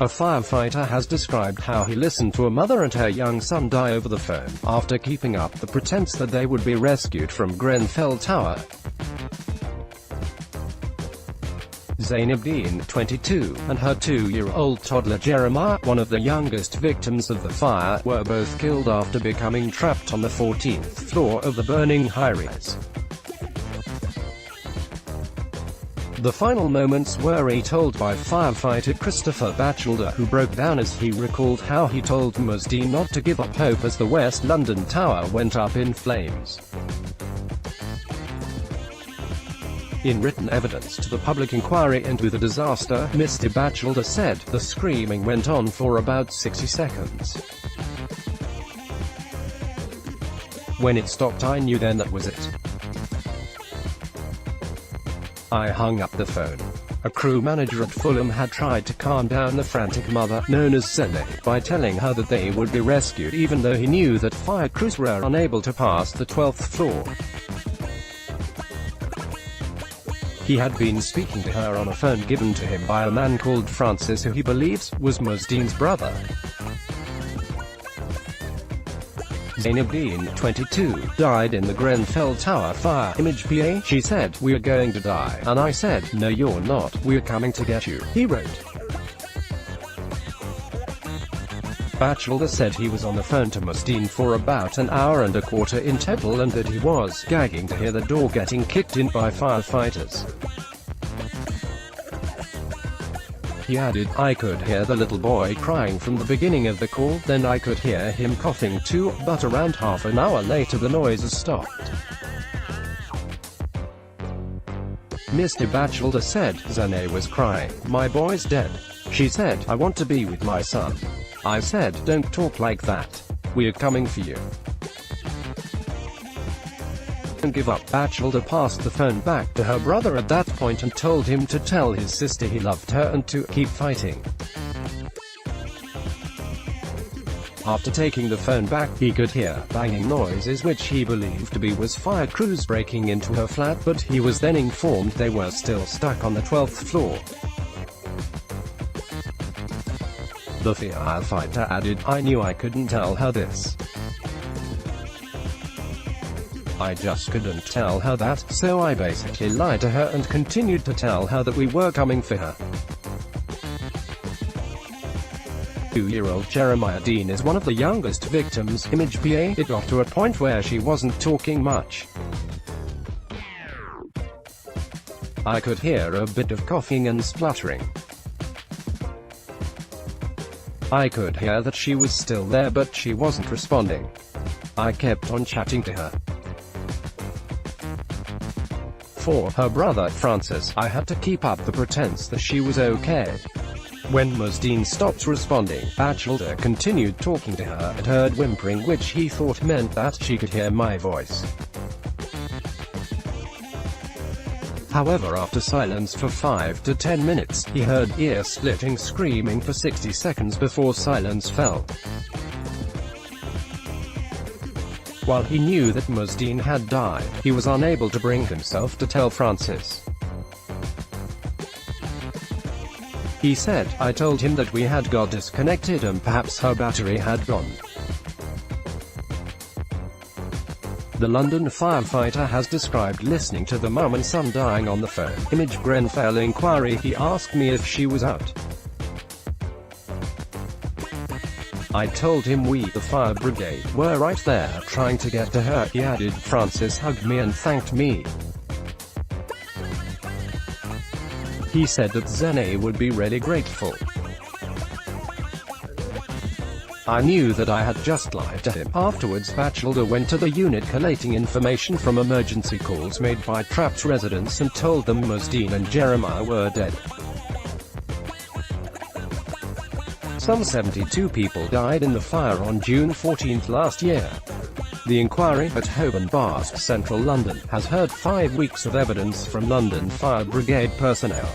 A firefighter has described how he listened to a mother and her young son die over the phone, after keeping up the pretense that they would be rescued from Grenfell Tower. Zainabdeen, 22, and her 2-year-old toddler Jeremiah, one of the youngest victims of the fire, were both killed after becoming trapped on the 14th floor of the burning high-rise. The final moments were retold by firefighter Christopher Batchelder, who broke down as he recalled how he told Mosdeen not to give up hope as the West London Tower went up in flames. In written evidence to the public inquiry into the disaster, Mr. Batchelder said, "The screaming went on for about 60 seconds. When it stopped I knew then that was it. I hung up the phone." A crew manager at Fulham had tried to calm down the frantic mother, known as Zene, by telling her that they would be rescued even though he knew that fire crews were unable to pass the 12th floor. He had been speaking to her on a phone given to him by a man called Francis, who he believes was Mosdeen's brother. Zainabdeen, 22, died in the Grenfell Tower fire. Image PA, she said, "We are going to die," and I said, "No you're not, we're coming to get you," he wrote. Batchelder said he was on the phone to Mosdeen for about an hour and a quarter in total and that he was gagging to hear the door getting kicked in by firefighters. He added, "I could hear the little boy crying from the beginning of the call, then I could hear him coughing too, but around half an hour later the noises stopped." Mr. Batchelder said, "Zane was crying, 'My boy's dead.' She said, 'I want to be with my son.' I said, 'Don't talk like that. We're coming for you. Don't give up.'" Batchelder passed the phone back to her brother at that point and told him to tell his sister he loved her and to keep fighting. After taking the phone back, he could hear banging noises which he believed to be was fire crews breaking into her flat, but he was then informed they were still stuck on the 12th floor. The firefighter added, "I knew I couldn't tell her this. I just couldn't tell her that, so I basically lied to her and continued to tell her that we were coming for her." 2-year-old Jeremiah Dean is one of the youngest victims. Image PA, it got to a point where she wasn't talking much. I could hear a bit of coughing and spluttering. I could hear that she was still there but she wasn't responding. I kept on chatting to her. For her brother, Francis, I had to keep up the pretense that she was okay. When Mosdeen stopped responding, Batchelder continued talking to her and heard whimpering which he thought meant that she could hear my voice. However, after silence for 5 to 10 minutes, he heard ear-splitting screaming for 60 seconds before silence fell. While he knew that Mosdeen had died, he was unable to bring himself to tell Francis. He said, "I told him that we had got disconnected and perhaps her battery had gone." The London firefighter has described listening to the mum and son dying on the phone. Image Grenfell inquiry, he asked me if she was out. I told him we, the fire brigade, were right there, trying to get to her, he added. Francis hugged me and thanked me. He said that Zene would be really grateful. I knew that I had just lied to him. Afterwards, Batchelder went to the unit collating information from emergency calls made by trapped residents and told them Mosdeen and Jeremiah were dead. Some 72 people died in the fire on June 14 last year. The inquiry, at Holborn Bars, central London, has heard 5 weeks of evidence from London Fire Brigade personnel.